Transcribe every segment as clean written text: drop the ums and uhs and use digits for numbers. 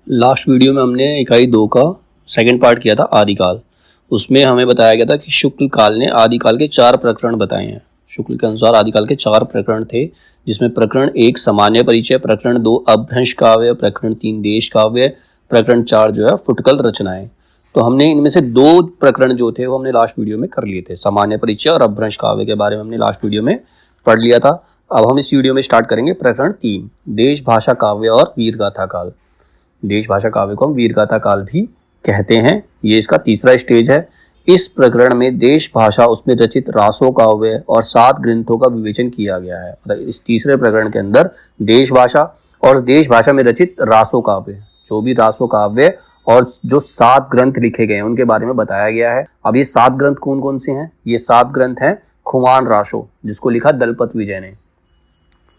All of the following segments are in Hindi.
लास्ट वीडियो में हमने इकाई 2 का सेकंड पार्ट किया था आदिकाल। उसमें हमें बताया गया था कि शुक्ल काल ने आदिकाल के 4 प्रकरण बताए हैं। शुक्ल के अनुसार आदिकाल के 4 प्रकरण थे, जिसमें प्रकरण 1 सामान्य परिचय, प्रकरण 2 अपभ्रंश काव्य, प्रकरण 3 देश काव्य, प्रकरण 4 जो है फुटकल रचनाएं। तो हमने इनमें से 2 प्रकरण जो थे वो हमने लास्ट वीडियो में कर लिए थे। सामान्य परिचय और अपभ्रंश काव्य के बारे में हमने लास्ट वीडियो में पढ़ लिया था। अब हम इस वीडियो में स्टार्ट करेंगे प्रकरण 3 देश भाषा काव्य और वीर गाथा काल। देश भाषा काव्य को हम वीर गाथा काल भी कहते हैं। ये इसका तीसरा स्टेज है। इस प्रकरण में देश भाषा, उसमें रचित रासो काव्य और 7 ग्रंथों का विवेचन किया गया है। मतलब इस तीसरे प्रकरण के अंदर देश भाषा और देश भाषा में रचित रासो काव्य, जो भी रासो काव्य और जो 7 ग्रंथ लिखे गए हैं उनके बारे में बताया गया है। अब ये 7 ग्रंथ कौन कौन से हैं? ये 7 ग्रंथ हैं खुमान रासो, जिसको लिखा दलपत विजय ने।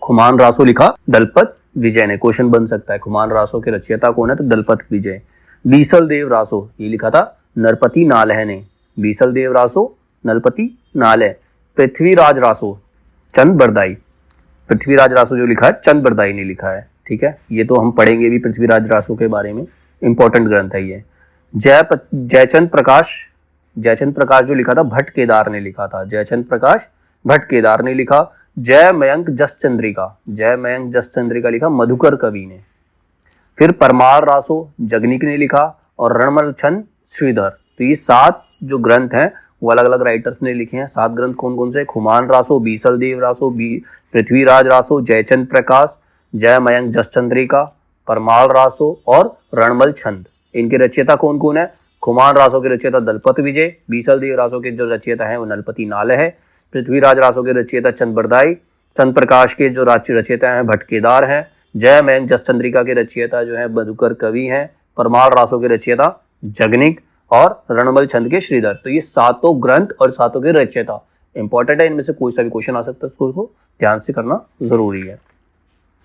खुमान रासो लिखा दलपत विजय ने। क्वेश्चन बन सकता है खुमान रासो के रचयिता कौन है? तो दलपत विजय। बीसल देव रासो, ये लिखा था नरपति नालह ने। बीसल देव रासो, नरपति नालह। पृथ्वीराज रासो, चंद बरदाई। पृथ्वीराज रासो जो लिखा है चंद बरदाई ने लिखा है। ठीक है, ये तो हम पढ़ेंगे भी पृथ्वीराज रासो के बारे में, इंपॉर्टेंट ग्रंथ है ये। जयचंद प्रकाश, जयचंद प्रकाश जो लिखा था भट्ट केदार ने लिखा था। जयचंद प्रकाश भट्ट केदार ने लिखा। जय मयंक जसचंद्रिका, जय मयंक जसचंद्रिका लिखा मधुकर कवि ने। फिर परमार रासो जगनिक ने लिखा और रणमल छंद श्रीधर। तो ये 7 जो ग्रंथ हैं वो अलग अलग राइटर्स ने लिखे हैं। 7 ग्रंथ कौन कौन से? खुमान रासो, बीसल देव रासो, पृथ्वीराज रासो, जयचंद प्रकाश, जय मयंक जसचंद्रिका, परमाल रासो और रणमल छंद। इनके रचयिता कौन कौन है? खुमान रासो के रचयिता दलपत विजय, बीसल देव रासो के जो रचयिता है वो नरपति नालह है, पृथ्वीराज रासो के रचयिता चंद बरदाई, चंद प्रकाश के जो रचयिता हैं भट्ट केदार हैं, जय मयंक जसचंद्रिका के रचयिता जो है मधुकर कवि हैं, परमार रासो के रचयिता जगनिक और रणमल छंद के श्रीधर। तो ये 7 ग्रंथ और 7 के रचयिता इंपॉर्टेंट है। इनमें से कोई सा भी क्वेश्चन आ सकता है, उसको ध्यान से करना जरूरी है।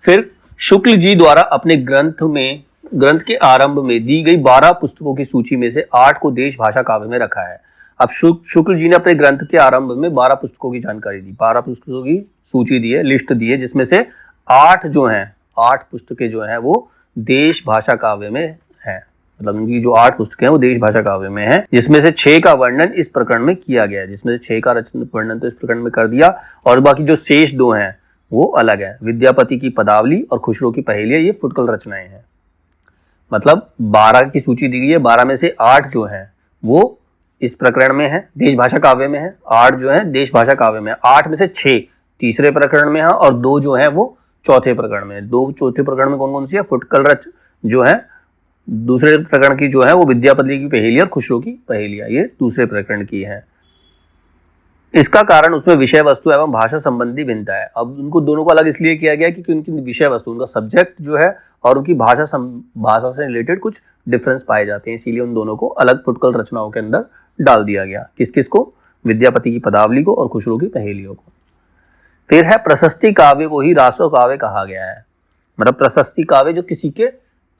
फिर शुक्ल जी द्वारा अपने ग्रंथ के आरंभ में दी गई 12 पुस्तकों की सूची में से 8 को देश भाषा काव्य में रखा है। अब शुक्ल जी ने अपने ग्रंथ के आरंभ में 12 पुस्तकों की जानकारी दी, 12 पुस्तकों की सूची दी है, लिस्ट दी है, जिसमें से 8 जो हैं, 8 पुस्तकें जो हैं वो देश भाषा काव्य में है। मतलब उनकी जो 8 पुस्तकें हैं वो देश भाषा काव्य में है, जिसमें से 6 का वर्णन इस प्रकरण में किया गया है। जिसमें से 6 का वर्णन तो इस प्रकरण में कर दिया और बाकी जो शेष 2 हैं वो अलग है। विद्यापति की पदावली और खुसरो की पहेलियां, ये फुटकल रचनाएं हैं। मतलब 12 की सूची दी गई है, 12 में से 8 जो हैं वो इस प्रकरण में है, देश भाषा काव्य में है। 8 जो है देश भाषा काव्य में है। 8 में से 6 तीसरे प्रकरण में है और 2 जो है वो चौथे प्रकरण में है। 2 चौथे प्रकरण में कौन कौन सी है? फुटकल रच जो है दूसरे प्रकरण की जो है वो विद्यापति की पहेलियां और खुसरो की पहेलियां, ये दूसरे प्रकरण की है। इसका कारण उसमें विषय वस्तु एवं भाषा संबंधी भिन्नता है। अब उनको दोनों को अलग इसलिए किया गया क्योंकि उनकी विषय वस्तु, उनका सब्जेक्ट जो है और उनकी भाषा से रिलेटेड कुछ डिफरेंस पाए जाते हैं, इसीलिए उन दोनों को अलग फुटकल रचनाओं के अंदर डाल दिया गया। किस किस को? विद्यापति की पदावली को और खुसरो की पहेलियों को। फिर है प्रशस्ति काव्य को ही रासो काव्य कहा गया है। मतलब प्रशस्ति काव्य जो किसी के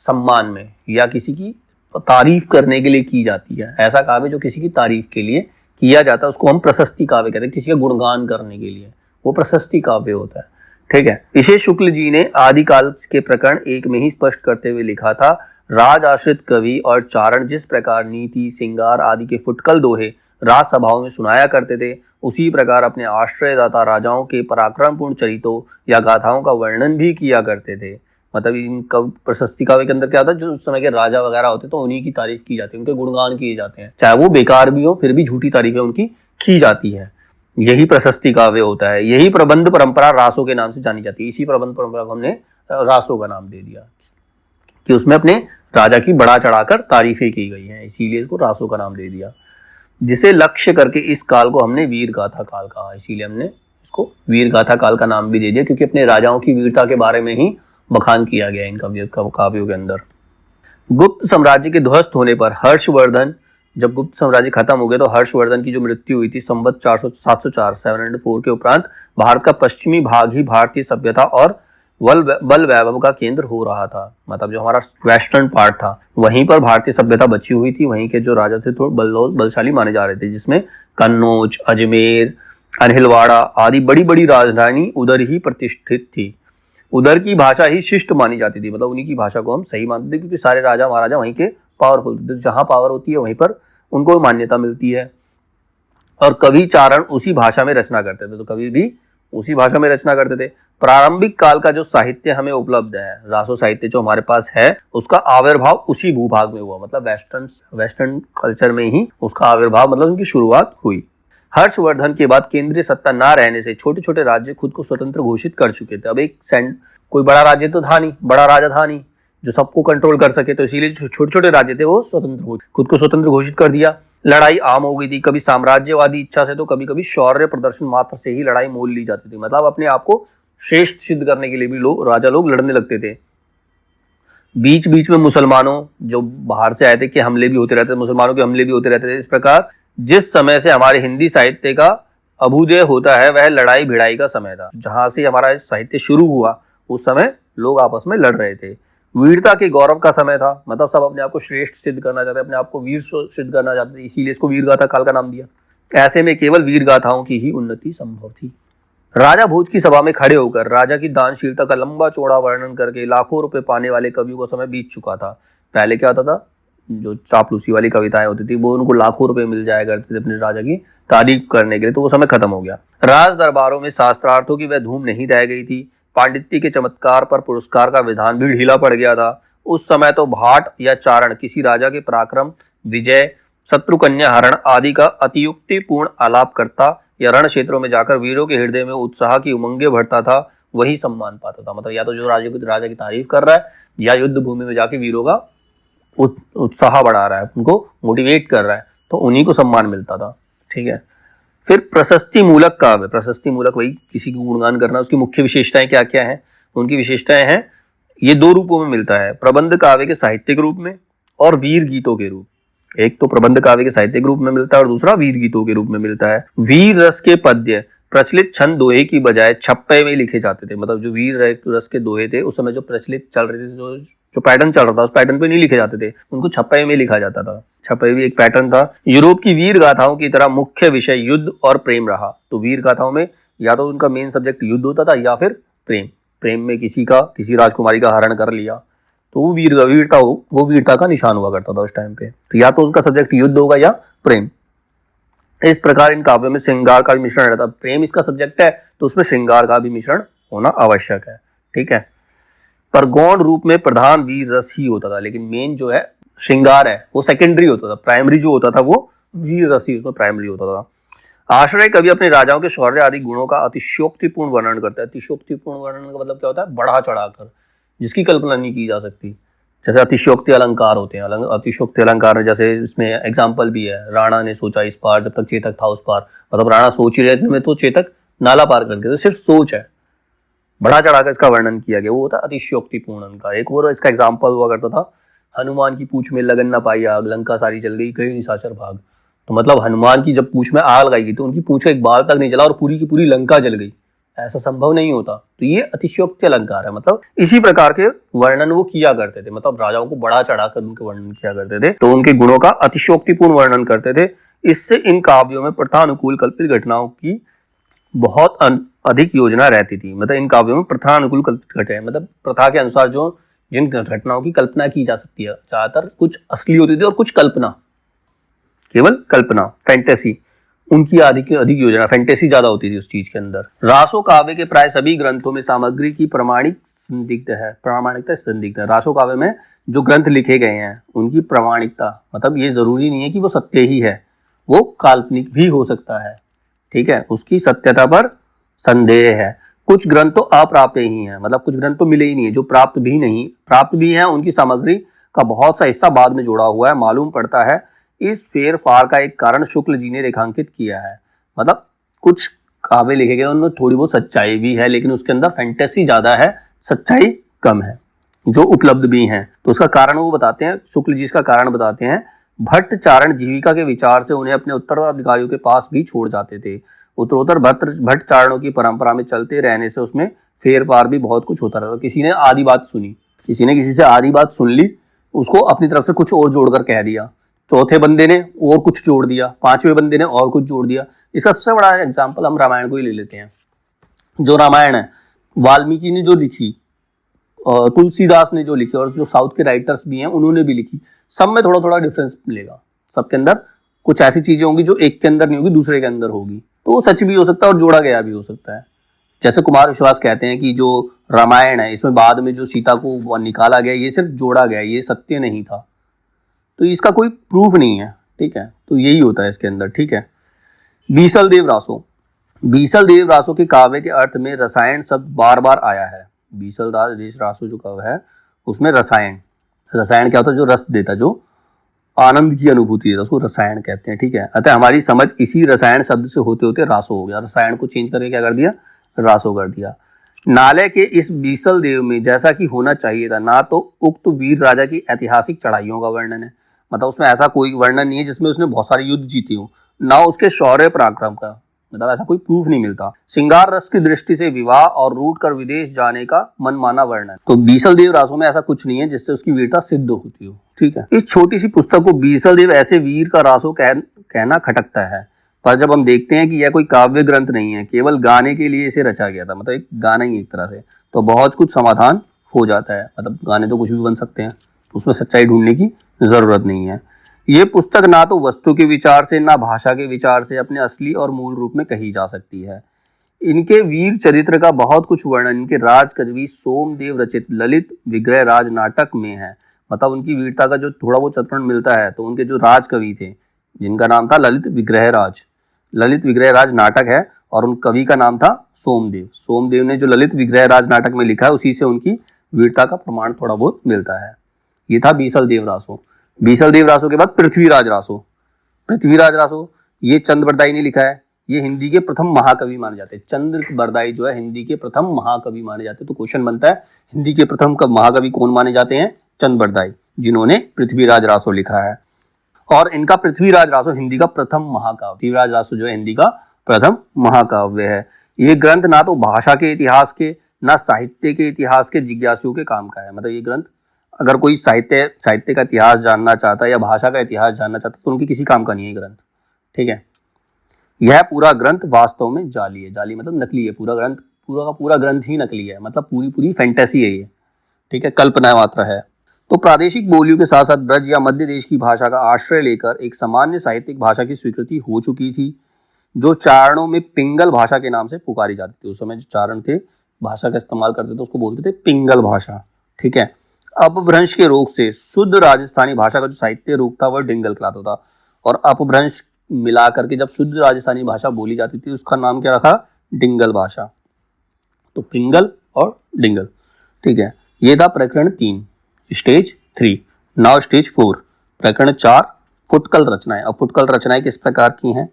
सम्मान में या किसी की तारीफ करने के लिए की जाती है, ऐसा काव्य जो किसी की तारीफ के लिए किया जाता है उसको हम प्रशस्ति काव्य कहते हैं। किसी का गुणगान करने के लिए वो प्रशस्ति काव्य होता है। ठीक है, इसे शुक्ल जी ने आदिकाल के प्रकरण 1 में ही स्पष्ट करते हुए लिखा था। राज आश्रित कवि और चारण जिस प्रकार नीति, सिंगार आदि के फुटकल दोहे राज सभाओं में सुनाया करते थे, उसी प्रकार अपने आश्रयदाता राजाओं के पराक्रमपूर्ण चरितों या गाथाओं का वर्णन भी किया करते थे। मतलब इन प्रशस्ति काव्य के अंदर क्या होता है, जो उस समय के राजा वगैरह होते तो उन्हीं की तारीफ की जाती है, उनके गुणगान किए जाते हैं, चाहे वो बेकार भी हो फिर भी झूठी तारीफें उनकी की जाती है। यही प्रशस्ति काव्य होता है। यही प्रबंध परंपरा रासो के नाम से जानी जाती है। इसी प्रबंध परंपरा को हमने रासो का नाम दे दिया कि उसमें अपने राजा की बढ़ा चढ़ाकर तारीफें की गई हैं, इसीलिए इसको रासो का नाम दे दिया। जिसे लक्ष्य करके इस काल को हमने वीर गाथा काल कहा, इसीलिए हमने इसको वीर गाथा काल का नाम भी दे दिया, क्योंकि अपने राजाओं की वीरता के बारे में ही बखान किया गया इन काव्यों के अंदर। गुप्त साम्राज्य के ध्वस्त होने पर हर्षवर्धन, जब गुप्त साम्राज्य खत्म हो गया तो हर्षवर्धन की जो मृत्यु हुई थी संवत 704 के उपरांत भारत का पश्चिमी भाग ही भारतीय सभ्यता और बल वैभव का केंद्र हो रहा था। मतलब जो हमारा वेस्टर्न पार्ट था वहीं पर भारतीय सभ्यता बची हुई थी। वहीं के जो राजा थे थोड़े बलशाली माने जा रहे थे, जिसमें कन्नौज, अजमेर, अनहिलवाड़ा आदि बड़ी बड़ी राजधानी उधर ही प्रतिष्ठित थी। उधर की भाषा ही शिष्ट मानी जाती थी, मतलब उन्हीं की भाषा को हम सही मानते थे, क्योंकि सारे राजा महाराजा वहीं के पावरफुल थे, जहां पावर होती है वहीं पर उनको मान्यता मिलती है। और कवि चारण उसी भाषा में रचना करते थे, तो कवि भी उसी भाषा में रचना करते थे। प्रारंभिक काल का जो साहित्य हमें उपलब्ध है, रासो साहित्य जो हमारे पास है, उसका आविर्भाव उसी भूभाग में हुआ, मतलब वेस्टर्न कल्चर में ही उसका आविर्भाव, मतलब उनकी शुरुआत हुई। हर्षवर्धन के बाद केंद्रीय सत्ता ना रहने से छोटे छोटे राज्य खुद को स्वतंत्र घोषित कर चुके थे। अब एक कोई बड़ा राज्य तो था नहीं, बड़ा राजा था नहीं जो सबको कंट्रोल कर सके, तो इसीलिए छोटे छोटे राज्य थे वो खुद को स्वतंत्र घोषित कर दिया। लड़ाई आम हो गई थी, कभी साम्राज्यवादी इच्छा से तो कभी कभी शौर्य प्रदर्शन मात्र से ही लड़ाई मोल ली जाती थी, मतलब अपने आप को श्रेष्ठ सिद्ध करने के लिए भी राजा लोग लड़ने लगते थे। बीच बीच में मुसलमानों जो बाहर से आए थे के हमले भी होते रहते थे, मुसलमानों के हमले भी होते रहते थे। इस प्रकार जिस समय से हमारे हिंदी साहित्य का अभ्युदय होता है वह लड़ाई भिड़ाई का समय था। जहां से हमारा साहित्य शुरू हुआ उस समय लोग आपस में लड़ रहे थे। वीरता के गौरव का समय था, मतलब सब अपने आप को श्रेष्ठ सिद्ध करना चाहते, अपने आप को वीर सिद्ध करना चाहते थे, इसीलिए इसको वीर गाथा काल का नाम दिया। ऐसे में केवल वीर गाथाओं की ही उन्नति संभव थी। राजा भोज की सभा में खड़े होकर राजा की दानशीलता का लंबा चौड़ा वर्णन करके लाखों रुपए पाने वाले कवियों का समय बीत चुका था। पहले क्या होता था, जो चापलूसी वाली कविताएं होती थी वो उनको लाखों रुपए मिल जाया करते थे अपने राजा की तारीफ करने के लिए, तो वो समय खत्म हो गया। राज दरबारों में शास्त्रार्थों की वह धूम नहीं रह गई थी। पांडित्य के चमत्कार पर पुरस्कार का विधान भी ढीला पड़ गया था। उस समय तो भाट या चारण किसी राजा के पराक्रम, विजय, शत्रुकन्या हरण आदि का अतियुक्तिपूर्ण आलाप करता या रण क्षेत्रों में जाकर वीरों के हृदय में उत्साह की उमंगे भरता था, वही सम्मान पाता था। मतलब या तो जो राजा की तारीफ कर रहा है या युद्ध भूमि में जाके वीरों का उत्साह बढ़ा रहा है, उनको मोटिवेट कर रहा है, तो उन्हीं को सम्मान मिलता था। ठीक है। फिर प्रशस्ति मूलक काव्य, प्रशस्ति मूलक वही किसी को गुणगान करना, उसकी मुख्य विशेषताएं क्या क्या हैं? उनकी विशेषताएं हैं, ये दो रूपों में मिलता है, प्रबंध काव्य के साहित्यिक रूप में और वीर गीतों के रूप। एक तो प्रबंध काव्य के साहित्यिक रूप में मिलता है और दूसरा वीर गीतों के रूप में मिलता है। वीर रस के पद्य प्रचलित छंद दोहे की बजाय छप्पे में लिखे जाते थे, मतलब जो वीर रस के दोहे थे उस समय जो प्रचलित चल रहे थे, जो पैटर्न चल रहा था उस पैटर्न पे नहीं लिखे जाते थे, उनको छप्पे में लिखा जाता था। छप्पे भी एक पैटर्न था। यूरोप की वीर गाथाओं की तरह मुख्य विषय युद्ध और प्रेम रहा। तो वीर गाथाओं में या तो उनका मेन सब्जेक्ट युद्ध होता था या फिर प्रेम में किसी राजकुमारी का हरण कर लिया, तो वो वीरता का निशान हुआ करता था उस टाइम पे। तो या तो उनका सब्जेक्ट युद्ध होगा या प्रेम। इस प्रकार इन काव्यों में श्रृंगार का भी मिश्रण रहता। प्रेम इसका सब्जेक्ट है तो उसमें श्रृंगार का भी मिश्रण होना आवश्यक है। ठीक है। पर गौण रूप में प्रधान वीर रस ही होता था, लेकिन मेन जो है श्रृंगार है वो सेकेंडरी होता था। प्राइमरी जो होता था वो वीर रस ही उसमें प्राइमरी होता था। आश्रय कवि अपने राजाओं के शौर्य आदि गुणों का अतिशयोक्तिपूर्ण वर्णन करता है। अतिशयोक्तिपूर्ण वर्णन का मतलब क्या होता है? बढ़ा चढ़ाकर, जिसकी कल्पना नहीं की जा सकती। जैसे अतिशयोक्ति अलंकार होते हैं, अतिशयोक्ति अलंकार में जैसे इसमें एग्जाम्पल भी है, राणा ने सोचा इस पार जब तक चेतक था उस पार, मतलब राणा सोच ही रहे में तो चेतक नाला पार कर गया, तो सिर्फ सोच है, बढ़ा चढ़ाकर इसका वर्णन किया गया, वो होता है अतिशयोक्तिपूर्ण अलंकार। एक और इसका एग्जाम्पल हुआ करता था, हनुमान की पूंछ में लगन न पाई आग, लंका सारी जल गई, कहीं निशाचर भाग। तो मतलब हनुमान की जब पूंछ में आग लगाई गई तो उनकी पूंछ का एक बाल तक नहीं जला और पूरी की पूरी लंका जल गई, ऐसा संभव नहीं होता। तो ये अतिशयोक्ति अलंकार है। मतलब इसी प्रकार के वर्णन वो किया करते थे, मतलब राजाओं को बढ़ा चढ़ाकर उनके वर्णन किया करते थे, तो उनके गुणों का अतिशयोक्तिपूर्ण वर्णन करते थे। इससे इन काव्यों में प्रथानुकूल कल्पित घटनाओं की बहुत अधिक योजना रहती थी। मतलब इन काव्यों में प्रथानुकूल कल्पित घटनाएं, मतलब प्रथा के अनुसार जो जिन घटनाओं की कल्पना की जा सकती है, ज्यादातर कुछ असली होती थी और कुछ कल्पना, केवल कल्पना, फैंटेसी, उनकी अधिक योजना, फैंटेसी ज्यादा होती थी उस चीज के अंदर। रासो काव्य के प्राय सभी ग्रंथों में सामग्री की प्रामाणिकता संदिग्ध है। रासो काव्य में जो ग्रंथ लिखे गए हैं उनकी प्रामाणिकता, मतलब ये जरूरी नहीं है कि वो सत्य ही है, वो काल्पनिक भी हो सकता है। ठीक है, उसकी सत्यता पर संदेह है। कुछ ग्रंथ तो अप्राप्त ही हैं, मतलब कुछ ग्रंथ तो मिले ही नहीं है, जो प्राप्त भी हैं उनकी सामग्री का बहुत सा हिस्सा बाद में जोड़ा हुआ है। मालूम पड़ता है इस फेर फार का एक कारण शुक्ल जी ने रेखांकित किया है। मतलब कुछ काव्य लिखे गए उनमें थोड़ी बहुत सच्चाई भी है, लेकिन उसके अंदर फैंटेसी ज्यादा है, सच्चाई कम है, जो उपलब्ध भी हैं। तो उसका कारण वो बताते हैं, शुक्ल जी इसका कारण बताते हैं। भट्ट चारण जीविका के विचार से उन्हें अपने उत्तराधिकारियों के पास भी छोड़ जाते थे। उत्तरोत्तर भट्ट चारणों की परंपरा में चलते रहने से उसमें फेर फार भी बहुत कुछ होता रहता। किसी ने आधी बात सुनी, किसी ने किसी से आधी बात सुन ली, उसको अपनी तरफ से कुछ और जोड़कर कह दिया, चौथे बंदे ने और कुछ जोड़ दिया, पांचवें बंदे ने और कुछ जोड़ दिया। इसका सबसे बड़ा एग्जाम्पल हम रामायण को ही ले लेते हैं। जो रामायण है वाल्मीकि ने जो लिखी, तुलसीदास ने जो लिखी और जो साउथ के राइटर्स भी हैं उन्होंने भी लिखी, सब में थोड़ा थोड़ा डिफरेंस मिलेगा। सबके अंदर कुछ ऐसी चीजें होंगी जो एक के अंदर नहीं होगी, दूसरे के अंदर होगी। तो वो सच भी हो सकता है और जोड़ा गया भी हो सकता है। जैसे कुमार विश्वास कहते हैं कि जो रामायण है इसमें बाद में जो सीता को निकाला गया ये सिर्फ जोड़ा गया, ये सत्य नहीं था। तो इसका कोई प्रूफ नहीं है, ठीक है। तो यही होता है इसके अंदर, ठीक है। बीसल देव रासो, बीसल देव रासो के काव्य के अर्थ में रसायन शब्द बार बार आया है। बीसल देव रासो जो काव्य है उसमें रसायन, रसायन क्या होता है? जो रस देता, जो आनंद की अनुभूति देता, उसको रसायन कहते हैं, ठीक है। अतः हमारी समझ इसी रसायन शब्द से होते होते रासो हो गया। रसायन को चेंज करके क्या कर दिया? रासो कर दिया। नाले के इस बीसल देव में जैसा कि होना चाहिए था, ना तो उक्त वीर राजा की ऐतिहासिक चढ़ाइयों का वर्णन है, मतलब उसमें ऐसा कोई वर्णन नहीं है जिसमें उसने बहुत सारे युद्ध जीते हो, ना उसके शौर्य पराक्रम का, मतलब ऐसा कोई प्रूफ नहीं मिलता। श्रृंगार रस की दृष्टि से विवाह और रूट कर विदेश जाने का मनमाना वर्णन। तो बीसल देव रासो में ऐसा कुछ नहीं है जिससे उसकी वीरता सिद्ध होती हो, ठीक है। इस छोटी सी पुस्तक को बीसल देव ऐसे वीर का रासो कहना खटकता है, पर जब हम देखते हैं कि यह कोई काव्य ग्रंथ नहीं है, केवल गाने के लिए इसे रचा गया था, मतलब एक गाना ही एक तरह से, तो बहुत कुछ समाधान हो जाता है। मतलब गाने तो कुछ भी बन सकते हैं, उसमें सच्चाई ढूंढने की जरूरत नहीं है। ये पुस्तक ना तो वस्तु के विचार से ना भाषा के विचार से अपने असली और मूल रूप में कही जा सकती है। इनके वीर चरित्र का बहुत कुछ वर्णन इनके राज कवि सोमदेव रचित ललित विग्रह राज नाटक में है। मतलब उनकी वीरता का जो थोड़ा बहुत चित्रण मिलता है तो उनके जो राज कवि थे जिनका नाम था ललित विग्रह राज, ललित विग्रह राज नाटक है और उन कवि का नाम था सोमदेव। सोमदेव ने जो ललित विग्रह राज नाटक में लिखा है उसी से उनकी वीरता का प्रमाण थोड़ा बहुत मिलता है। ये था बीसल देव रासो। बीसल देव रासो के बाद पृथ्वीराज रासो। पृथ्वीराज रासो ये चंद्र बरदाई ने लिखा है, ये हिंदी के प्रथम महाकवि माने जाते हैं। चंद्र बरदाई जो है हिंदी के प्रथम महाकवि माने जाते हैं। तो क्वेश्चन बनता है हिंदी के प्रथम महाकवि कौन माने जाते हैं? चंद्र बरदाई, जिन्होंने पृथ्वीराज रासो लिखा है। और इनका पृथ्वीराज रासो हिंदी का प्रथम महाकाव्य, पृथ्वीराज रासो जो है हिंदी का प्रथम महाकाव्य है। ये ग्रंथ ना तो भाषा के इतिहास के ना साहित्य के इतिहास के जिज्ञासुओं के काम का है। मतलब ये ग्रंथ अगर कोई साहित्य का इतिहास जानना चाहता है या भाषा का इतिहास जानना चाहता है तो उनकी किसी काम का नहीं है ग्रंथ, ठीक है। यह पूरा ग्रंथ वास्तव में जाली है, जाली मतलब नकली है। पूरा ग्रंथ, पूरा का पूरा ग्रंथ ही नकली है, मतलब पूरी फैंटेसी है ये, ठीक है, कल्पना मात्र है। तो प्रादेशिक बोलियों के साथ साथ ब्रज या मध्य देश की भाषा का आश्रय लेकर एक सामान्य साहित्यिक भाषा की स्वीकृति हो चुकी थी, जो चारणों में पिंगल भाषा के नाम से पुकारी जाती थी। उस समय जो चारण थे भाषा का इस्तेमाल करते थे उसको बोलते थे पिंगल भाषा, ठीक है। अपभ्रंश के रोग से शुद्ध राजस्थानी भाषा का जो साहित्य रूप था वह डिंगल कहलाता था, और अपभ्रंश मिला करके जब शुद्ध राजस्थानी भाषा बोली जाती थी उसका नाम क्या रखा? डिंगल भाषा। तो पिंगल और डिंगल, ठीक है। ये था प्रकरण 3 स्टेज 3। नाउ स्टेज 4 प्रकरण 4 फुटकल रचनाएं। अब फुटकल रचनाएं किस प्रकार की हैं?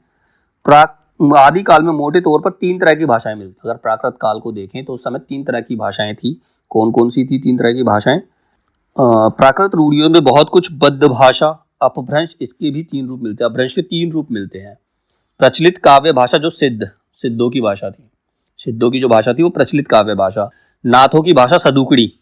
आदि काल में मोटे तौर पर 3 तरह की भाषाएं मिलती। अगर प्राकृत काल को देखें तो उस समय 3 तरह की भाषाएं थी। कौन कौन सी थी 3 तरह की भाषाएं? प्राकृत रूढ़ियों में बहुत कुछ बद्ध भाषा, अपभ्रंश, इसके भी 3 रूप मिलते हैं। अपभ्रंश के 3 रूप मिलते हैं। प्रचलित काव्य भाषा जो सिद्धों की भाषा थी, सिद्धों की जो भाषा थी वो प्रचलित काव्य भाषा। नाथों की भाषा सदुकड़ी,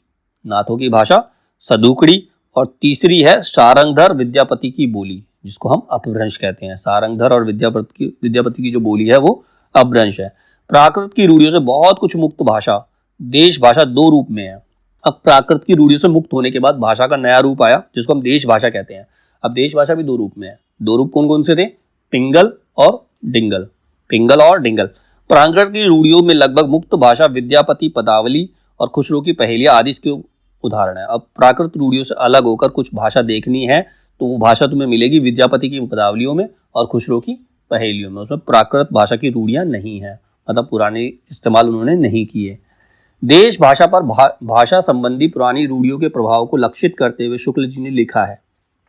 नाथों की भाषा सदुकड़ी। और तीसरी है सारंगधर विद्यापति की बोली, जिसको हम अपभ्रंश कहते हैं। सारंगधर और विद्यापति की जो बोली है वो अपभ्रंश है। प्राकृत की रूढ़ियों से बहुत कुछ मुक्त भाषा, देश भाषा 2 रूप में है। अब प्राकृत की रूढ़ियों से मुक्त होने के बाद भाषा का नया रूप आया जिसको हम देश भाषा कहते हैं। अब देश भाषा भी 2 रूप में है। 2 रूप कौन कौन से थे? पिंगल और डिंगल, पिंगल और डिंगल। प्राकृत की रूढ़ियों में लगभग मुक्त भाषा विद्यापति पदावली और खुसरो की पहेलियां आदि इसके उदाहरण है। अब प्राकृत रूढ़ियों से अलग होकर कुछ भाषा देखनी है तो वो भाषा तुम्हें मिलेगी विद्यापति की पदावलियों में और खुसरो की पहेलियों में। उसमें प्राकृत भाषा की रूढ़ियां नहीं है, मतलब पुराने इस्तेमाल उन्होंने नहीं किए। देश भाषा पर भाषा संबंधी पुरानी रूढ़ियों के प्रभाव को लक्षित करते हुए शुक्ल जी ने लिखा है।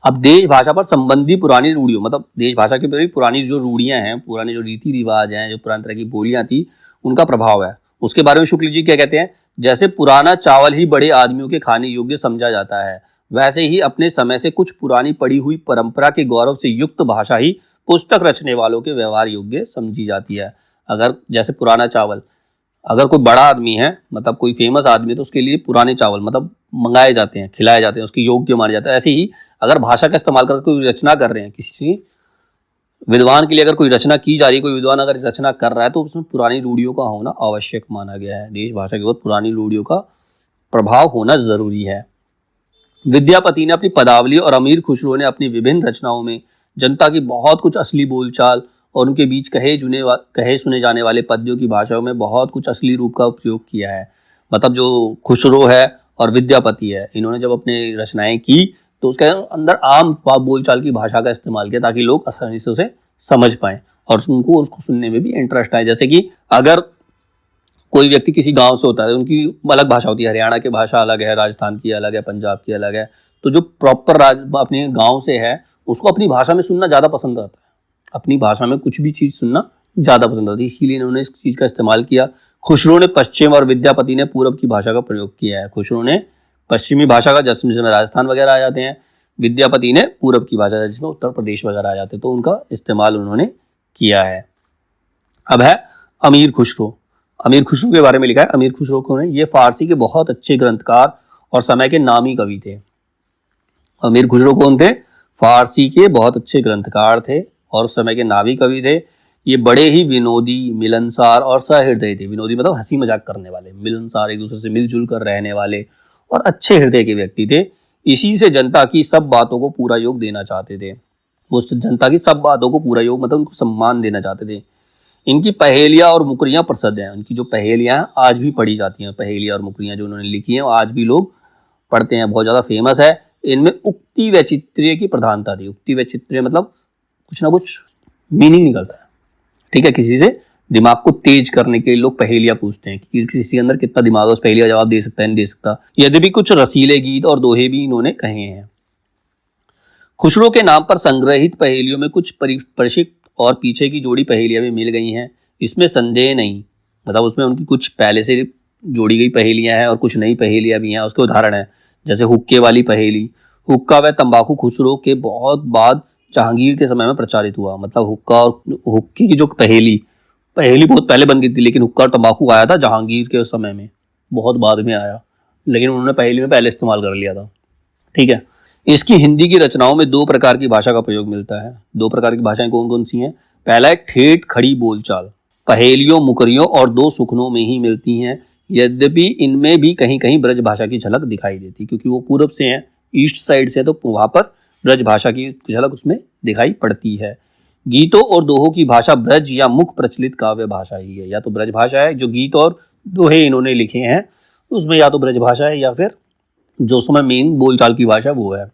अब देश भाषा पर संबंधी पुरानी रूढ़ियों, मतलब देश भाषा की पुरानी जो रूढ़ियां हैं, पुराने जो रीति रिवाज हैं, जो पुरानी तरह की बोलियां थी, उनका प्रभाव है। उसके बारे में शुक्ल जी क्या कहते हैं? जैसे पुराना चावल ही बड़े आदमियों के खाने योग्य समझा जाता है, वैसे ही अपने समय से कुछ पुरानी पड़ी हुई परंपरा के गौरव से युक्त भाषा ही पुस्तक रचने वालों के व्यवहार योग्य समझी जाती है। अगर जैसे पुराना चावल, अगर कोई बड़ा आदमी है, मतलब कोई फेमस आदमी है, तो उसके लिए पुराने चावल मतलब मंगाए जाते हैं, खिलाए जाते हैं, उसकी योग्य माने जाता है। ऐसे ही अगर भाषा का इस्तेमाल करके कोई रचना कर रहे हैं, किसी विद्वान के लिए अगर कोई रचना की जा रही है, कोई विद्वान अगर रचना कर रहा है तो उसमें पुरानी रूढ़ियों का होना आवश्यक माना गया है। देश भाषा के बाद पुरानी रूढ़ियों का प्रभाव होना जरूरी है। विद्यापति ने अपनी पदावली और अमीर खुसरो ने अपनी विभिन्न रचनाओं में जनता की बहुत कुछ असली बोलचाल और उनके बीच कहे सुने जाने वाले पद्यों की भाषाओं में बहुत कुछ असली रूप का उपयोग किया है। मतलब जो खुसरो है और विद्यापति है, इन्होंने जब अपने रचनाएं की तो उसके अंदर आम बोलचाल की भाषा का इस्तेमाल किया ताकि लोग आसानी से उसे समझ पाएं और उनको उसको सुनने में भी इंटरेस्ट आए। जैसे कि अगर कोई व्यक्ति किसी गांव से होता है, उनकी अलग भाषा होती है, हरियाणा की भाषा अलग है, राजस्थान की अलग है, पंजाब की अलग है, तो जो प्रॉपर अपने गांव से है उसको अपनी भाषा में सुनना ज़्यादा पसंद आता है, अपनी भाषा में कुछ भी चीज़ सुनना ज़्यादा पसंद आती है, इसीलिए इन्होंने इस चीज़ का इस्तेमाल किया। खुसरो ने पश्चिम और विद्यापति ने पूरब की भाषा का प्रयोग किया है। खुसरो ने पश्चिमी भाषा का, जिसमें राजस्थान वगैरह आ जाते हैं, विद्यापति ने पूरब की भाषा जिसमें उत्तर प्रदेश वगैरह आ जाते हैं, तो उनका इस्तेमाल उन्होंने किया है। अब है अमीर खुसरो। अमीर खुसरो के बारे में लिखा है। अमीर खुसरो कौन है? ये फारसी के बहुत अच्छे ग्रंथकार और समय के नामी कवि थे। अमीर खुसरो कौन थे? फारसी के बहुत अच्छे ग्रंथकार थे और समय के नामी कवि थे। ये बड़े ही विनोदी, मिलनसार और सहृदय थे। विनोदी मतलब हंसी मजाक करने वाले, मिलनसार एक दूसरे से मिलजुल कर रहने वाले और अच्छे हृदय के व्यक्ति थे। इसी से जनता की सब बातों को पूरा योग देना चाहते थे। वो जनता की सब बातों को पूरा योग मतलब उनको सम्मान देना चाहते थे। इनकी पहेलियां और मुकरियां प्रसिद्ध हैं। उनकी जो पहेलियां आज भी पढ़ी जाती हैं, पहेलियां और मुकरियां जो उन्होंने लिखी हैं वो आज भी लोग पढ़ते हैं, बहुत ज़्यादा फेमस है। इनमें उक्ति वैचित्र्य की प्रधानता थी। उक्ति वैचित्र्य मतलब कुछ ना कुछ मीनिंग निकलता है, ठीक है, किसी से दिमाग को तेज करने के लिए लोग पहेलियां पूछते हैं कि किसी के अंदर कितना दिमाग है, उस पहेली का जवाब दे सकता है, नहीं दे सकता। यद्यपि कुछ रसीले गीत और दोहे भी इन्होंने कहे हैं। खुसरो के नाम पर संग्रहित पहेलियों में कुछ परिष्कृत और पीछे की जोड़ी पहेलियां भी मिल गई हैं, इसमें संदेह नहीं। मतलब उसमें उनकी कुछ पहले से जोड़ी गई पहेलियां हैं और कुछ नई पहेलियां भी हैं। उसके उदाहरण है जैसे हुक्के वाली पहेली। हुक्का व तंबाकू खुसरो के बहुत बाद जहांगीर के समय में प्रचारित हुआ। मतलब हुक्का और हुक्के की जो पहेली बहुत पहले बन गई थी, लेकिन हुक्का और तंबाकू आया था जहांगीर के समय में, बहुत बाद में आया, लेकिन उन्होंने पहेली में पहले इस्तेमाल कर लिया था, ठीक है। इसकी हिंदी की रचनाओं में दो प्रकार की भाषा का प्रयोग मिलता है। दो प्रकार की भाषाएं कौन कौन सी हैं? पहला है ठेठ खड़ी बोलचाल, पहेलियों, मुकरियों और दो सुखनों में ही मिलती हैं। यद्यपि इनमें भी कहीं कहीं ब्रज भाषा की झलक दिखाई देती है, क्योंकि वो पूरब से हैं, ईस्ट साइड से, तो वहां पर ब्रज भाषा की झलक उसमें दिखाई पड़ती है। गीतों और दोहों की भाषा ब्रज या मुख प्रचलित काव्य भाषा ही है। या तो ब्रज भाषा है, जो गीत और दोहे इन्होंने लिखे हैं उसमें या तो ब्रज भाषा है या फिर जो समय मेन बोलचाल की भाषा वो है।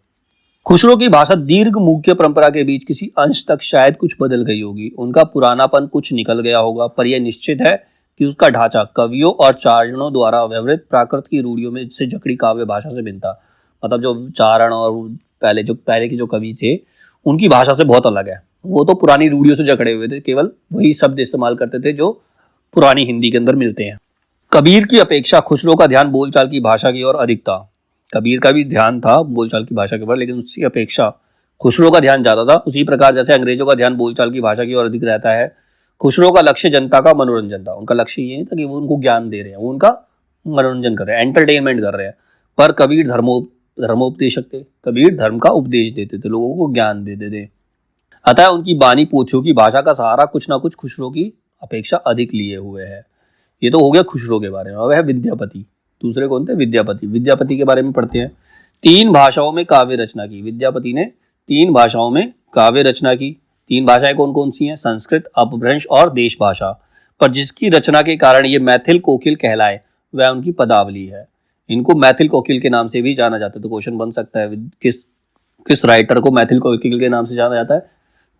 खुसरो की भाषा दीर्घ मुख्य परंपरा के बीच किसी अंश तक शायद कुछ बदल गई होगी। उनका पुरानापन कुछ निकल गया होगा, पर यह निश्चित है कि उसका ढांचा कवियों और चारणों द्वारा व्यवहृत प्राकृत की रूढ़ियों में से जकड़ी काव्य भाषा से भिन्नता। मतलब जो चारण और पहले के जो कवि थे उनकी भाषा से बहुत अलग है। वो तो पुरानी रूढ़ियों से जकड़े हुए थे, केवल वही शब्द इस्तेमाल करते थे जो पुरानी हिंदी के अंदर मिलते हैं। कबीर की अपेक्षा खुसरो का ध्यान बोलचाल की भाषा की ओर अधिक था। कबीर का भी ध्यान था बोलचाल की भाषा के ऊपर, लेकिन उसकी अपेक्षा खुसरो का ध्यान ज्यादा था। उसी प्रकार जैसे अंग्रेजों का ध्यान बोलचाल की भाषा की ओर अधिक रहता है, खुसरो का लक्ष्य जनता का मनोरंजन था। उनका लक्ष्य ये नहीं था कि वो उनको ज्ञान दे रहे हैं, वो उनका मनोरंजन कर रहे हैं, एंटरटेनमेंट कर रहे हैं। पर कबीर धर्मोपदेशक थे। कबीर धर्म का उपदेश देते थे, लोगों को ज्ञान देते थे। अतः उनकी बानी पोथियों की भाषा का सहारा कुछ ना कुछ खुसरो की अपेक्षा अधिक लिए हुए है। ये तो हो गया खुसरो के बारे में। अब है विद्यापति। दूसरे कौन थे? विद्यापति। विद्यापति के बारे में पढ़ते हैं। 3 भाषाओं में काव्य रचना की। विद्यापति ने 3 भाषाओं में काव्य रचना की। 3 भाषाएं कौन कौन सी हैं? संस्कृत, अपभ्रंश और देश भाषा। पर जिसकी रचना के कारण ये मैथिल कोकिल कहलाए वह उनकी पदावली है। इनको मैथिल कोकिल के नाम से भी जाना जाता है। तो क्वेश्चन बन सकता है किस राइटर को मैथिल कोकिल के नाम से जाना जाता है?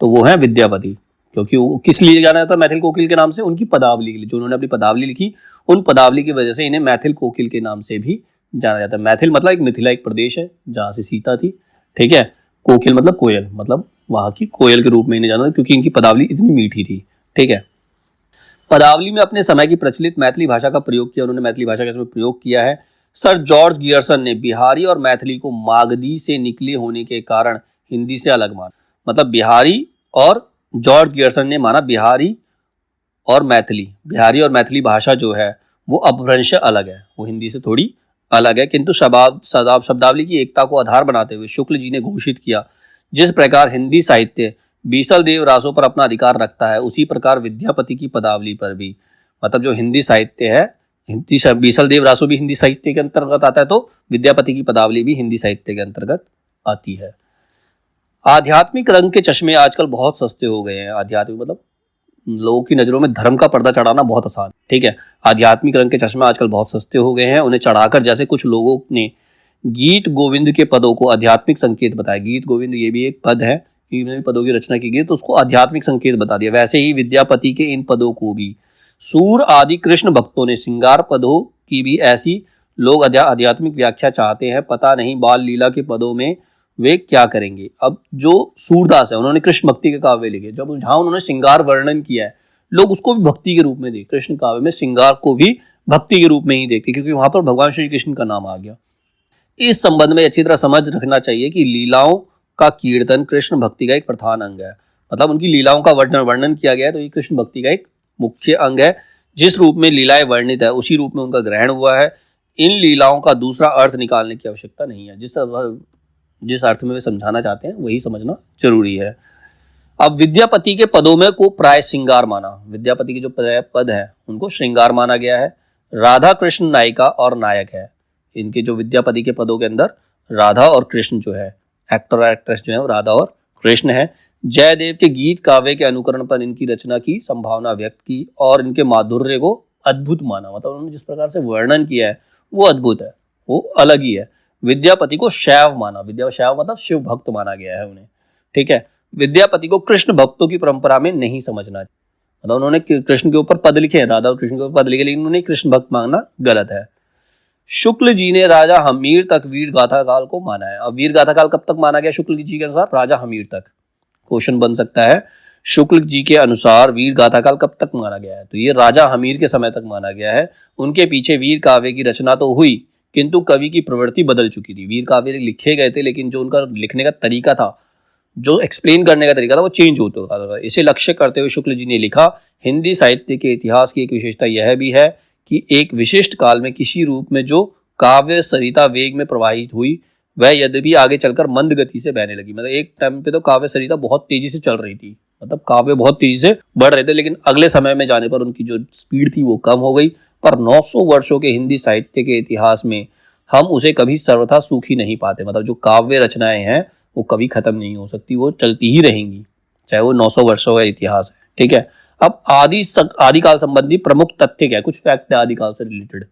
तो वो है विद्यापति। क्योंकि वो किस लिए जाना जाता है मैथिल कोकिल के नाम से? उनकी पदावली के लिए। जो उन्होंने अपनी पदावली लिखी, उन पदावली की वजह से इन्हें मैथिल कोकिल के नाम से भी जाना जाता है। मैथिल मतलब एक मिथिला, एक प्रदेश है जहां से सीता थी, ठीक है। कोकिल मतलब कोयल, मतलब वहां की कोयल के रूप में इन्हें जाना, क्योंकि इनकी पदावली इतनी मीठी थी, ठीक है। पदावली में अपने समय की प्रचलित मैथिली भाषा का प्रयोग किया। उन्होंने मैथिली भाषा का इसमें प्रयोग किया है। सर जॉर्ज गियर्सन ने बिहारी और मैथिली को मागधी से निकले होने के कारण हिंदी से अलग माना। मतलब बिहारी और जॉर्ज गियर्सन ने माना बिहारी और मैथिली भाषा जो है वो अपभ्रंश अलग है, वो हिंदी से थोड़ी अलग है। किंतु शब्दावली की एकता को आधार बनाते हुए शुक्ल जी ने घोषित किया, जिस प्रकार हिंदी साहित्य बीसल देव रासों पर अपना अधिकार रखता है, उसी प्रकार विद्यापति की पदावली पर भी। मतलब जो हिंदी साहित्य है हिंदी बीसल देव रासो भी हिंदी साहित्य के अंतर्गत आता है, तो विद्यापति की पदावली भी हिंदी साहित्य के अंतर्गत आती है। आध्यात्मिक रंग के चश्मे आजकल बहुत सस्ते हो गए हैं। आध्यात्मिक मतलब लोगों की नजरों में धर्म का पर्दा चढ़ाना बहुत आसान, ठीक है। आध्यात्मिक रंग के चश्मे आजकल बहुत सस्ते हो गए हैं, उन्हें चढ़ाकर जैसे कुछ लोगों ने गीत गोविंद के पदों को आध्यात्मिक संकेत बताया। गीत गोविंद ये भी एक पद है, इनमें भी पदों की रचना की गई तो उसको आध्यात्मिक संकेत बता दिया। वैसे ही विद्यापति के इन पदों को भी सूर आदि कृष्ण भक्तों ने श्रृंगार पदों की भी ऐसी लोग आध्यात्मिक व्याख्या चाहते हैं, पता नहीं बाल लीला के पदों में वे क्या करेंगे। अब जो सूरदास है उन्होंने कृष्ण भक्ति के काव्य लिखे, जब जहां उन्होंने श्रृंगार वर्णन किया है लोग उसको भी भक्ति के रूप में देख, कृष्ण काव्य में श्रृंगार को भी भक्ति के रूप में ही देखते, क्योंकि वहां पर भगवान श्री कृष्ण का नाम आ गया। इस संबंध में अच्छी तरह समझ रखना चाहिए कि लीलाओं का कीर्तन कृष्ण भक्ति का एक प्रधान अंग है। मतलब उनकी लीलाओं का वर्णन किया गया है तो ये कृष्ण भक्ति का एक मुख्य अंग है। जिस रूप में लीलाएं वर्णित है उसी रूप में उनका ग्रहण हुआ है। इन लीलाओं का दूसरा अर्थ निकालने की आवश्यकता नहीं है। जिस अर्थ में वे समझाना चाहते हैं वही समझना जरूरी है। अब विद्यापति के पदों में को प्राय श्रृंगार माना। विद्यापति के जो पद है उनको श्रृंगार माना गया है। राधा कृष्ण नायिका और नायक है। इनके जो विद्यापति के पदों के अंदर राधा और कृष्ण जो है, एक्टर और एक्ट्रेस जो है वो राधा और कृष्ण है। जयदेव के गीत काव्य के अनुकरण पर इनकी रचना की संभावना व्यक्त की और इनके माधुर्य को अद्भुत माना। मतलब उन्होंने जिस प्रकार से वर्णन किया है वो अद्भुत है, वो अलग ही है। विद्यापति को शैव माना। शैव मतलब शिव भक्त माना गया है उन्हें, ठीक है। विद्यापति को कृष्ण भक्तों की परंपरा में नहीं समझना। मतलब उन्होंने कृष्ण के ऊपर पद लिखे हैं, राधा और कृष्ण के ऊपर पद लिखे, लेकिन उन्होंने कृष्ण भक्त मानना गलत है। शुक्ल जी ने राजा हमीर तक वीर गाथा काल को माना है। अब वीर गाथा काल कब तक माना गया शुक्ल जी के अनुसार? राजा हमीर तक। क्वेश्चन बन सकता है शुक्ल जी के अनुसार वीर गाथा काल कब तक माना गया है? तो ये राजा हमीर के समय तक माना गया है। उनके पीछे वीर काव्य की रचना तो हुई किंतु कवि की प्रवृत्ति बदल चुकी थी। वीर काव्य लिखे गए थे लेकिन जो उनका लिखने का तरीका था, जो एक्सप्लेन करने का तरीका था वो चेंज होता था। इसे लक्ष्य करते हुए शुक्ल जी ने लिखा, हिंदी साहित्य के इतिहास की एक विशेषता यह भी है कि एक विशिष्ट काल में किसी रूप में जो काव्य सरिता वेग में प्रवाहित हुई वह यद्यपि आगे चलकर मंद गति से बहने लगी। मतलब एक टाइम पे तो काव्य सरिता बहुत तेजी से चल रही थी, मतलब काव्य बहुत तेजी से बढ़ रहे थे, लेकिन अगले समय में जाने पर उनकी जो स्पीड थी वो कम हो गई। पर 900 वर्षों के हिंदी साहित्य के इतिहास में हम उसे कभी सर्वथा सूखी नहीं पाते। मतलब जो काव्य रचनाएं हैं वो कभी खत्म नहीं हो सकती, वो चलती ही रहेंगी, चाहे वो 900 वर्षों का इतिहास है, ठीक है। अब आदिकाल संबंधी प्रमुख तथ्य क्या है? कुछ फैक्ट है आदिकाल से रिलेटेड।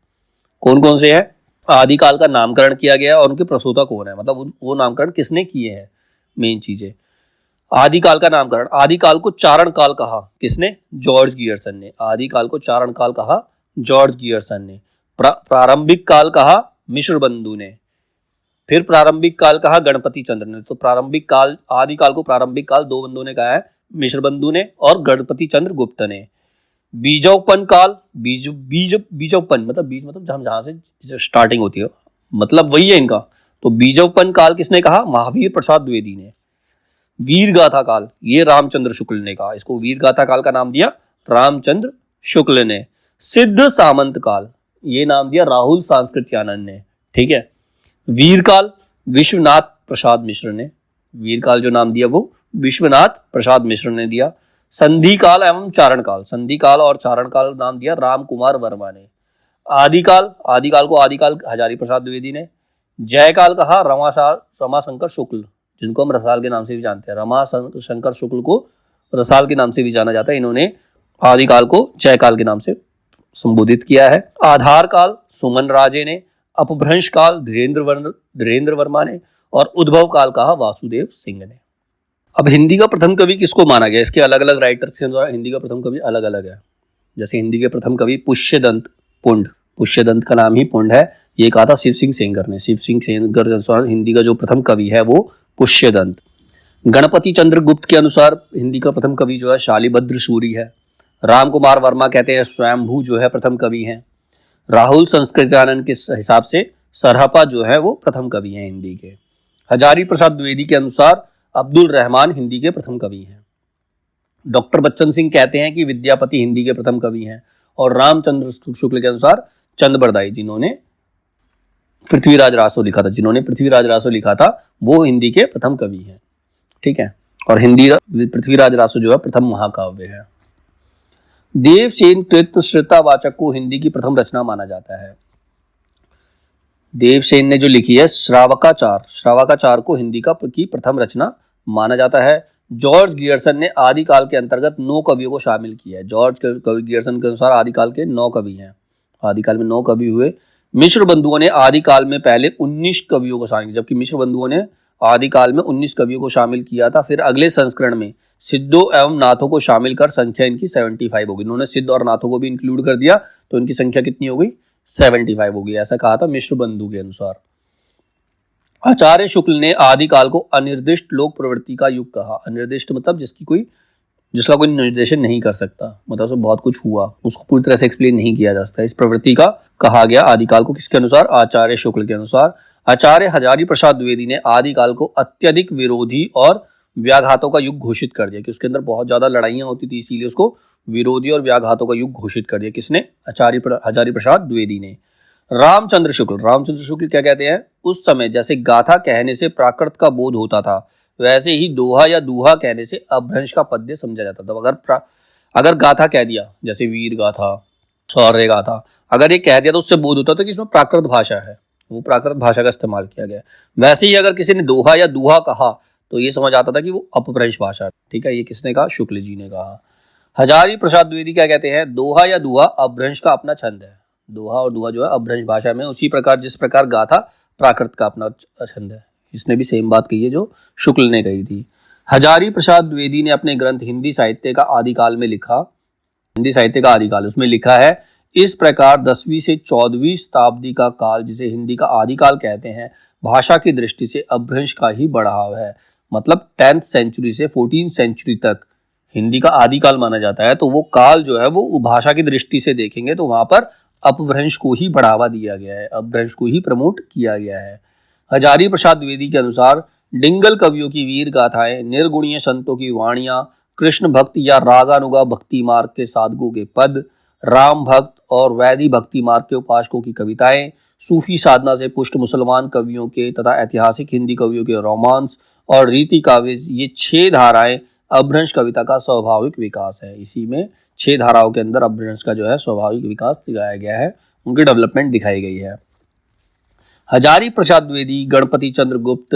कौन कौन से है? आदिकाल का नामकरण किया गया और उनके प्रसूता कौन है, मतलब वो नामकरण किसने किए हैं, मेन चीजें। आदिकाल का नामकरण, आदिकाल को चारण काल कहा किसने? जॉर्ज गियर्सन ने। आदिकाल को चारण काल कहा जॉर्ज गियर्सन ने। प्रारंभिक काल कहा मिश्र बंधु ने। फिर प्रारंभिक काल कहा गणपति चंद्र ने। तो प्रारंभिक काल, आदिकाल को प्रारंभिक काल दो बंधुओं ने कहा है, मिश्र बंधु ने और गणपति चंद्र गुप्त ने। बीजोपन काल, बीजोपन मतलब बीज मतलब जहां से स्टार्टिंग होती है, मतलब वही है इनका। तो बीजोपन काल किसने कहा? महावीर प्रसाद द्विवेदी ने। वीर गाथा काल ये रामचंद्र शुक्ल ने कहा, इसको वीर गाथा काल का नाम दिया रामचंद्र शुक्ल ने। सिद्ध सामंत काल ये नाम दिया राहुल सांस्कृत्यानंद ने, ठीक है। वीर काल विश्वनाथ प्रसाद मिश्र ने। वीर काल जो नाम दिया वो विश्वनाथ प्रसाद मिश्र ने दिया। संधि काल एवं चारण काल, संधि काल और चारण काल नाम दिया राम कुमार वर्मा ने। आदिकाल को आदिकाल हजारी प्रसाद द्विवेदी ने। जयकाल कहा रमाशंकर शुक्ल, जिनको हम रसाल के नाम से भी जानते हैं। रमाशंकर शुक्ल को रसाल के नाम से भी जाना जाता है। इन्होंने आदिकाल को जयकाल के नाम से संबोधित किया है। आधार काल सुमन राजे ने। अपभ्रंश काल धीरेन्द्र वर्मा ने। और उद्भव काल कहा वासुदेव सिंह ने। अब हिंदी का प्रथम कवि किसको माना गया? इसके अलग अलग राइटर्स के द्वारा हिंदी का प्रथम कवि अलग अलग है। जैसे हिंदी के प्रथम कवि पुष्यदंत पुंड, पुष्यदंत का नाम ही पुंड है, ये कहा था शिव सिंह सेंगर ने। शिव सिंह सेंगर के अनुसार हिंदी का जो प्रथम कवि है वो पुष्यदंत। गणपति चंद्र गुप्त के अनुसार हिंदी का प्रथम कवि जो है शालिभद्र सूरी है। राम कुमार वर्मा कहते हैं स्वयंभू जो है प्रथम कवि हैं। राहुल संस्कृत्यानंद के हिसाब से सरहपा जो है वो प्रथम कवि हैं हिंदी के। हजारी प्रसाद द्विवेदी के अनुसार अब्दुल रहमान हिंदी के प्रथम कवि हैं। डॉक्टर बच्चन सिंह कहते हैं कि विद्यापति हिंदी के प्रथम कवि हैं। और रामचंद्र शुक्ल के अनुसार चंद बरदाई जिन्होंने पृथ्वीराज रासो लिखा था वो हिंदी के प्रथम कवि हैं, ठीक है। और हिंदी पृथ्वीराज रासो जो है प्रथम महाकाव्य है। देवसेन कृत श्रुतावाचक को हिंदी की प्रथम रचना माना जाता है। देवसेन ने जो लिखी है श्रावकाचार को हिंदी की प्रथम रचना माना जाता है। जॉर्ज गियर्सन ने आदिकाल के अंतर्गत 9 कवियों को शामिल किया है। जॉर्ज गियर्सन के अनुसार आदिकाल के 9 कवि हैं। आदिकाल में 9 कवि हुए। मिश्र बंधुओं ने आदिकाल में पहले 19 कवियों को शामिल किया, जबकि मिश्र बंधुओं ने आदिकाल में 19 कवियों को शामिल किया था। फिर अगले संस्करण में सिद्धों एवं नाथों को शामिल कर संख्या इनकी 75 होगी। इन्होंने सिद्ध और नाथों को भी इंक्लूड कर दिया, तो इनकी संख्या कितनी हो गई? 75 होगी, ऐसा कहा था मिश्र बंधु के अनुसार। आचार्य शुक्ल ने आदिकाल को अनिर्दिष्ट लोक प्रवृत्ति का युग कहा। अनिर्दिष्ट मतलब जिसका कोई निर्देशन नहीं कर सकता, मतलब उसमें बहुत कुछ हुआ, उसको पूरी तरह से एक्सप्लेन नहीं किया जा सकता। इस प्रवृत्ति का कहा गया आदिकाल को, किसके अनुसार? आचार्य शुक्ल के अनुसार। आचार्य हजारी प्रसाद द्विवेदी ने आदिकाल को अत्यधिक विरोधी और व्याघातों का युग घोषित कर दिया, कि उसके अंदर बहुत ज्यादा लड़ाइयां होती थी, इसीलिए उसको विरोधी और व्याघातों का युग घोषित कर दिया। किसने? हजारी प्रसाद द्विवेदी ने। रामचंद्र शुक्ल क्या कहते हैं? उस समय जैसे गाथा कहने से प्राकृत का बोध होता था, वैसे ही दोहा या दूहा कहने से अपभ्रंश का पद्य समझा जाता था। अगर गाथा कह दिया, जैसे वीर गाथा, शौर्य गाथा, अगर ये कह दिया तो उससे बोध होता था कि इसमें प्राकृत भाषा है, वो प्राकृत भाषा का इस्तेमाल किया गया। वैसे ही अगर किसी ने दोहा या दूहा कहा तो ये समझ आता था कि वो अपभ्रंश भाषा है। ठीक है, ये किसने कहा? शुक्ल जी ने कहा। हजारी प्रसाद द्विवेदी क्या कहते हैं? दोहा या दूहा अपभ्रंश का अपना छंद है। दोहा और दूहा जो है अपभ्रंश भाषा में, उसी प्रकार जिस प्रकार गाथा प्राकृत का अपना छंद है। इसने भी सेम बात कही है जो शुक्ल ने कही थी। हजारी प्रसाद द्विवेदी ने अपने ग्रंथ हिंदी साहित्य का आदिकाल में लिखा, हिंदी साहित्य का आदिकाल, उसमें लिखा है, इस प्रकार 10वीं से 14वीं शताब्दी का काल, जिसे हिंदी का आदिकाल कहते हैं, भाषा की दृष्टि से अपभ्रंश का ही बढ़ाव है। मतलब 10th सेंचुरी से 14th सेंचुरी तक हिंदी का आदिकाल माना जाता है। तो वो काल जो है वो भाषा की दृष्टि से देखेंगे तो वहां पर अपभ्रंश को ही बढ़ावा दिया गया है, अपभ्रंश को ही प्रमोट किया गया है। हजारी प्रसाद द्विवेदी के अनुसार डिंगल कवियों की वीर गाथाएं, निर्गुणीय संतों की वाणियां, कृष्ण भक्त या रागानुगा भक्ति मार्ग के साधकों के पद, राम भक्त और वैदी भक्ति मार्ग के उपासकों की कविताएं, सूफी साधना से पुष्ट मुसलमान कवियों के तथा ऐतिहासिक हिंदी कवियों के रोमांस और रीति काव्य, ये 6 धाराएं अपभ्रंश कविता का स्वाभाविक विकास है। इसी में 6 धाराओं के अंदर अपभ्रंश का जो है स्वाभाविक विकास दिखाया गया है, उनकी डेवलपमेंट दिखाई गई है। हजारी प्रसाद द्विवेदी, गणपति चंद्र गुप्त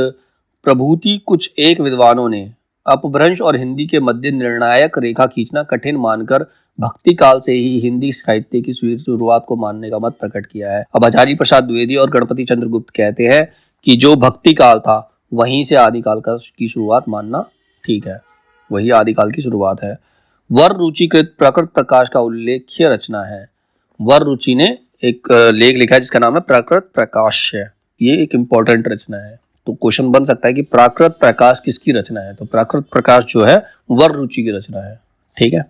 प्रभृति कुछ एक विद्वानों ने अपभ्रंश और हिंदी के मध्य निर्णायक रेखा खींचना कठिन मानकर भक्ति काल से ही हिंदी साहित्य की शुरुआत को मानने का मत प्रकट किया है। अब हजारी प्रसाद द्विवेदी और गणपति चंद्र गुप्त कहते हैं कि जो भक्ति काल था वहीं से आदिकाल की शुरुआत मानना ठीक है, वही आदिकाल की शुरुआत है। वर रुचिकृत प्रकृत प्रकाश का उल्लेख्य रचना है। वर रुचि ने एक लेख लिखा है जिसका नाम है प्राकृत प्रकाश है। ये एक इंपॉर्टेंट रचना है, तो क्वेश्चन बन सकता है कि प्राकृत प्रकाश किसकी रचना है? तो प्राकृत प्रकाश जो है वर रुचि की रचना है। ठीक है।